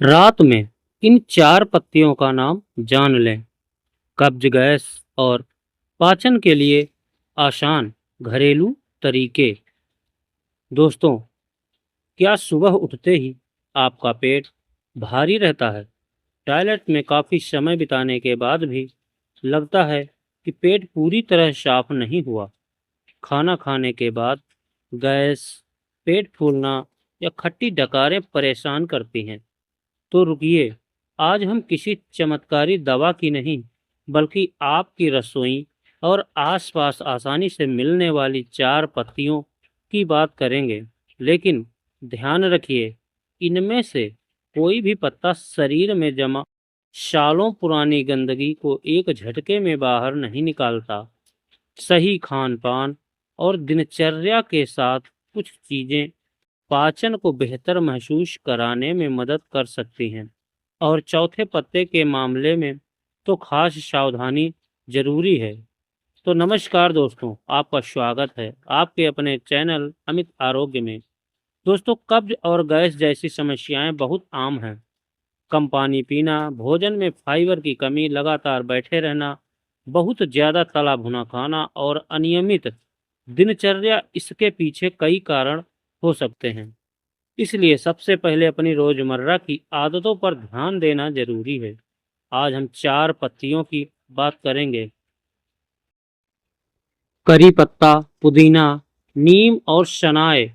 रात में इन चार पत्तियों का नाम जान लें। कब्ज, गैस और पाचन के लिए आसान घरेलू तरीके। दोस्तों, क्या सुबह उठते ही आपका पेट भारी रहता है? टॉयलेट में काफ़ी समय बिताने के बाद भी लगता है कि पेट पूरी तरह साफ नहीं हुआ? खाना खाने के बाद गैस, पेट फूलना या खट्टी डकारें परेशान करती हैं? तो रुकिए, आज हम किसी चमत्कारी दवा की नहीं, बल्कि आपकी रसोई और आसपास आसानी से मिलने वाली चार पत्तियों की बात करेंगे। लेकिन ध्यान रखिए, इनमें से कोई भी पत्ता शरीर में जमा सालों पुरानी गंदगी को एक झटके में बाहर नहीं निकालता। सही खान-पान और दिनचर्या के साथ कुछ चीज़ें पाचन को बेहतर महसूस कराने में मदद कर सकती हैं। और चौथे पत्ते के मामले में तो खास सावधानी जरूरी है। तो नमस्कार दोस्तों, आपका स्वागत है आपके अपने चैनल अमित आरोग्य में। दोस्तों, कब्ज और गैस जैसी समस्याएं बहुत आम हैं। कम पानी पीना, भोजन में फाइबर की कमी, लगातार बैठे रहना, बहुत ज़्यादा तला भुना खाना और अनियमित दिनचर्या, इसके पीछे कई कारण हो सकते हैं। इसलिए सबसे पहले अपनी रोजमर्रा की आदतों पर ध्यान देना जरूरी है। आज हम चार पत्तियों की बात करेंगे। करी पत्ता, पुदीना, नीम और शनाय।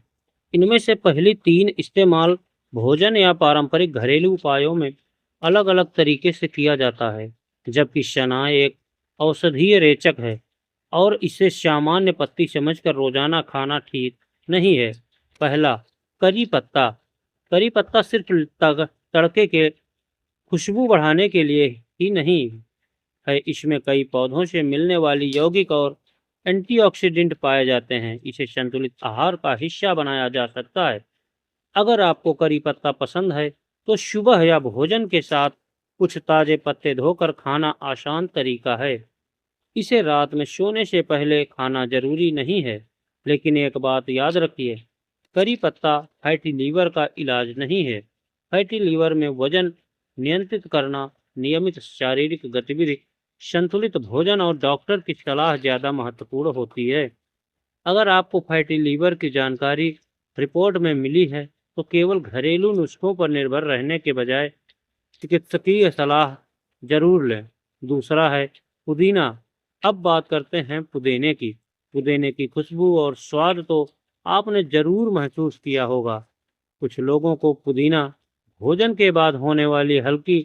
इनमें से पहली तीन इस्तेमाल भोजन या पारंपरिक घरेलू उपायों में अलग अलग तरीके से किया जाता है, जबकि शनाय एक औषधीय रेचक है और इसे सामान्य पत्ती समझकर रोजाना खाना ठीक नहीं है। पहला, करी पत्ता। करी पत्ता सिर्फ तड़के के खुशबू बढ़ाने के लिए ही नहीं है, इसमें कई पौधों से मिलने वाली यौगिक और एंटीऑक्सीडेंट पाए जाते हैं। इसे संतुलित आहार का हिस्सा बनाया जा सकता है। अगर आपको करी पत्ता पसंद है, तो सुबह या भोजन के साथ कुछ ताजे पत्ते धोकर खाना आसान तरीका है। इसे रात में सोने से पहले खाना जरूरी नहीं है। लेकिन एक बात याद रखिए, करी पत्ता फैटी लीवर का इलाज नहीं है। फैटी लीवर में वजन नियंत्रित करना, नियमित शारीरिक गतिविधि, संतुलित भोजन और डॉक्टर की सलाह ज़्यादा महत्वपूर्ण होती है। अगर आपको फैटी लीवर की जानकारी रिपोर्ट में मिली है, तो केवल घरेलू नुस्खों पर निर्भर रहने के बजाय चिकित्सकीय सलाह जरूर लें। दूसरा है पुदीना। अब बात करते हैं पुदीने की। पुदीने की खुशबू और स्वाद तो आपने जरूर महसूस किया होगा। कुछ लोगों को पुदीना भोजन के बाद होने वाली हल्की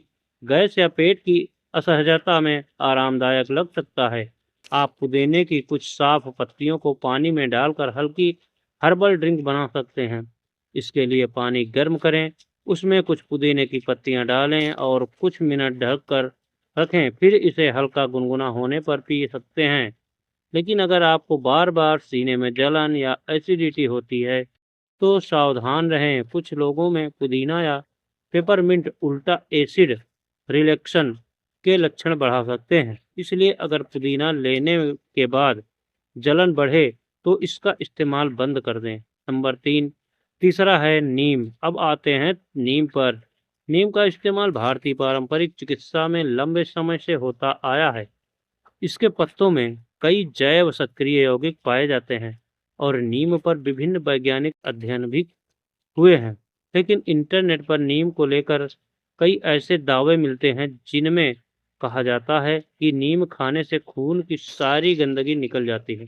गैस या पेट की असहजता में आरामदायक लग सकता है। आप पुदीने की कुछ साफ पत्तियों को पानी में डालकर हल्की हर्बल ड्रिंक बना सकते हैं। इसके लिए पानी गर्म करें, उसमें कुछ पुदीने की पत्तियां डालें और कुछ मिनट ढक कर रखें, फिर इसे हल्का गुनगुना होने पर पी सकते हैं। लेकिन अगर आपको बार बार सीने में जलन या एसिडिटी होती है, तो सावधान रहें। कुछ लोगों में पुदीना या पेपरमिंट उल्टा एसिड रिलेक्शन के लक्षण बढ़ा सकते हैं। इसलिए अगर पुदीना लेने के बाद जलन बढ़े, तो इसका इस्तेमाल बंद कर दें। नंबर तीन, तीसरा है नीम। अब आते हैं नीम पर। नीम का इस्तेमाल भारतीय पारंपरिक चिकित्सा में लंबे समय से होता आया है। इसके पत्तों में कई जैव सक्रिय यौगिक पाए जाते हैं और नीम पर विभिन्न वैज्ञानिक अध्ययन भी हुए हैं। लेकिन इंटरनेट पर नीम को लेकर कई ऐसे दावे मिलते हैं जिनमें कहा जाता है कि नीम खाने से खून की सारी गंदगी निकल जाती है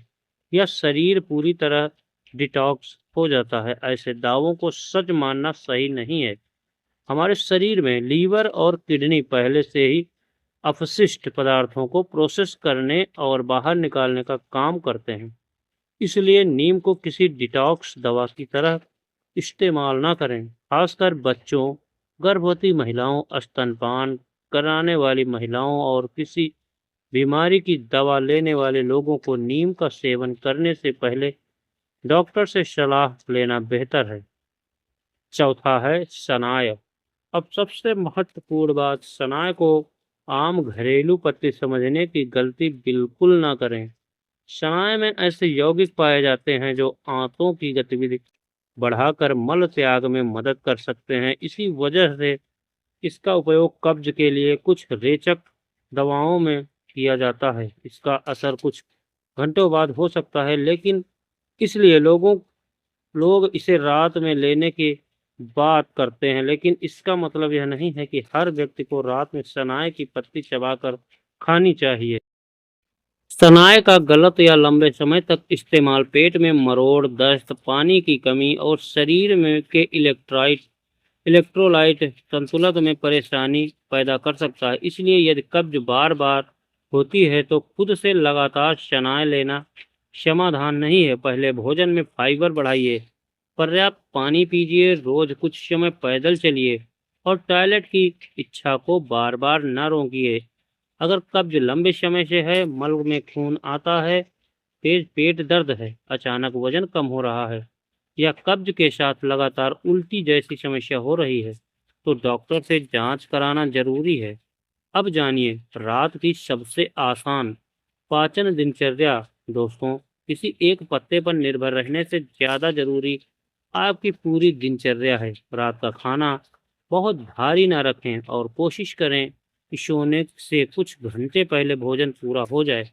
या शरीर पूरी तरह डिटॉक्स हो जाता है। ऐसे दावों को सच मानना सही नहीं है। हमारे शरीर में लीवर और किडनी पहले से ही अपशिष्ट पदार्थों को प्रोसेस करने और बाहर निकालने का काम करते हैं। इसलिए नीम को किसी डिटॉक्स दवा की तरह इस्तेमाल ना करें। खासकर बच्चों, गर्भवती महिलाओं, स्तनपान कराने वाली महिलाओं और किसी बीमारी की दवा लेने वाले लोगों को नीम का सेवन करने से पहले डॉक्टर से सलाह लेना बेहतर है। चौथा है शनाय। अब सबसे महत्वपूर्ण बात, शनाय को आम घरेलू पत्ती समझने की गलती बिल्कुल ना करें। शनाय में ऐसे यौगिक पाए जाते हैं जो आंतों की गतिविधि बढ़ाकर मल त्याग में मदद कर सकते हैं। इसी वजह से इसका उपयोग कब्ज के लिए कुछ रेचक दवाओं में किया जाता है। इसका असर कुछ घंटों बाद हो सकता है, लेकिन इसलिए लोग इसे रात में लेने की बात करते हैं, लेकिन इसका मतलब यह नहीं है कि हर व्यक्ति को रात में शनाए की पत्ती चबाकर खानी चाहिए। शनाए का गलत या लंबे समय तक इस्तेमाल पेट में मरोड़, दस्त, पानी की कमी और शरीर में के इलेक्ट्रोलाइट संतुलन में परेशानी पैदा कर सकता है। इसलिए यदि कब्ज बार बार होती है तो खुद से लगातार शनाए लेना समाधान नहीं है। पहले भोजन में फाइबर बढ़ाइए, पर्याप्त पानी पीजिए, रोज कुछ समय पैदल चलिए और टॉयलेट की इच्छा को बार बार न रोकिए। अगर कब्ज लंबे समय से है, मल में खून आता है, तेज पेट दर्द है, अचानक वजन कम हो रहा है या कब्ज के साथ लगातार उल्टी जैसी समस्या हो रही है, तो डॉक्टर से जांच कराना जरूरी है। अब जानिए रात की सबसे आसान पाचन दिनचर्या। दोस्तों, किसी एक पत्ते पर निर्भर रहने से ज्यादा जरूरी आपकी पूरी दिनचर्या है। रात का खाना बहुत भारी ना रखें और कोशिश करें कि सोने से कुछ घंटे पहले भोजन पूरा हो जाए।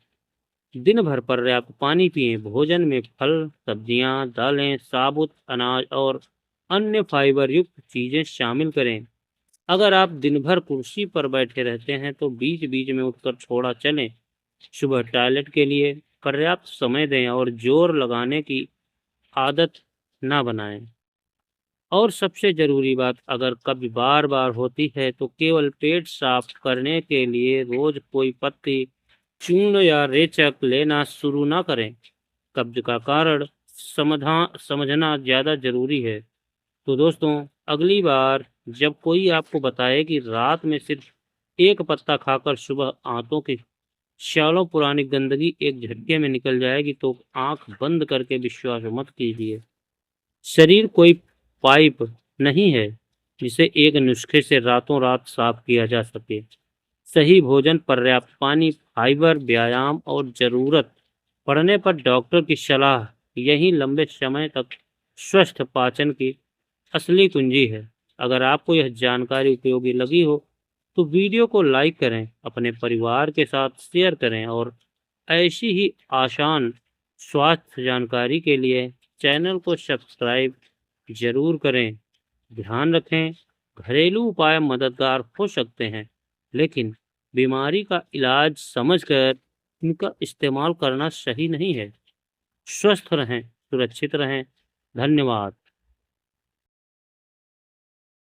दिन भर पर्याप्त पानी पिएं। भोजन में फल, सब्जियां, दालें, साबुत अनाज और अन्य फाइबर युक्त चीजें शामिल करें। अगर आप दिन भर कुर्सी पर बैठे रहते हैं तो बीच बीच में उठकर थोड़ा चलें। सुबह टॉयलेट के लिए पर्याप्त समय दें और जोर लगाने की आदत ना बनाएं। और सबसे जरूरी बात, अगर कभी बार बार होती है तो केवल पेट साफ करने के लिए रोज कोई पत्ती, चूर्ण या रेचक लेना शुरू ना करें। कब्ज का कारण समझना ज्यादा जरूरी है। तो दोस्तों, अगली बार जब कोई आपको बताए कि रात में सिर्फ एक पत्ता खाकर सुबह आंतों की सालों पुरानी गंदगी एक झटके में निकल जाएगी, तो आंख बंद करके विश्वास मत कीजिए। शरीर कोई पाइप नहीं है जिसे एक नुस्खे से रातों रात साफ किया जा सके। सही भोजन, पर्याप्त पानी, फाइबर, व्यायाम और जरूरत पड़ने पर डॉक्टर की सलाह, यही लंबे समय तक स्वस्थ पाचन की असली कुंजी है। अगर आपको यह जानकारी उपयोगी लगी हो तो वीडियो को लाइक करें, अपने परिवार के साथ शेयर करें और ऐसी ही आसान स्वास्थ्य जानकारी के लिए चैनल को सब्सक्राइब जरूर करें। ध्यान रखें, घरेलू उपाय मददगार हो सकते हैं, लेकिन बीमारी का इलाज समझकर इनका इस्तेमाल करना सही नहीं है। स्वस्थ रहें, सुरक्षित रहें। धन्यवाद।